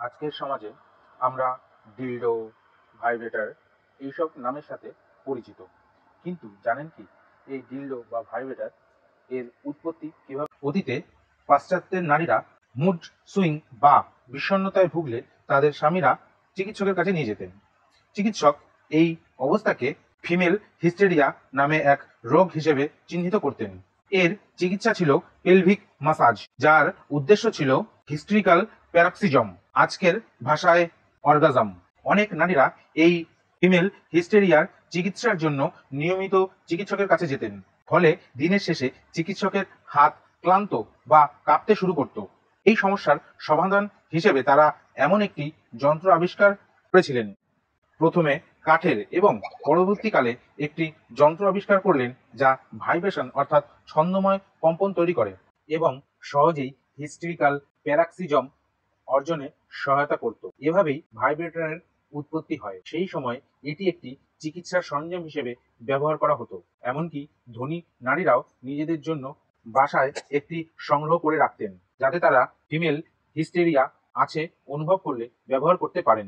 আজকের সমাজে আমরা ডিলডো, ভাইব্রেটর এইসব নামের সাথে পরিচিত। কিন্তু জানেন কি এই ডিলডো বা ভাইব্রেটর এর উৎপত্তি কিভাবে? অতীতে পাশ্চাত্যের নারীরা মুড সুইং বা বিষণ্ণতায় ভুগলে তাদের স্বামীরা চিকিৎসকের কাছে নিয়ে যেতেন। চিকিৎসক এই অবস্থাকে ফিমেল হিস্টেরিয়া নামে এক রোগ হিসেবে চিহ্নিত করতেন। এর চিকিৎসা ছিল পেলভিক মাসাজ, যার উদ্দেশ্য ছিল হিস্ট্রিক্যাল প্যারক্সিজম, আজকের ভাষায় অর্গাজম। অনেক নারীরা এই ফিমেল হিস্টেরিয়ার চিকিৎসার জন্য নিয়মিত চিকিৎসকের কাছে যেতেন, ফলে দিনের শেষে চিকিৎসকের হাত ক্লান্ত বা কাঁপতে শুরু করত। এই সমস্যার সমাধান হিসেবে তারা এমন একটি যন্ত্র আবিষ্কার করেছিলেন। প্রথমে কাঠের এবং পরবর্তীকালে একটি যন্ত্র আবিষ্কার করলেন যা ভাইব্রেশন অর্থাৎ ছন্দময় কম্পন তৈরি করে এবং সহজেই হিস্টেরিক্যাল প্যারক্সিজম অর্জনে সহায়তা করত। এভাবেই ভাইব্রেটরের উৎপত্তি হয়। সেই সময় এটি একটি চিকিৎসার সরঞ্জাম হিসেবে ব্যবহার করা হতো। এমনকি ধনী নারীরাও নিজেদের জন্য বাসায় একটি সংগ্রহ করে রাখতেন, যাতে তারা ফিমেল হিস্টেরিয়া আছে অনুভব করলে ব্যবহার করতে পারেন।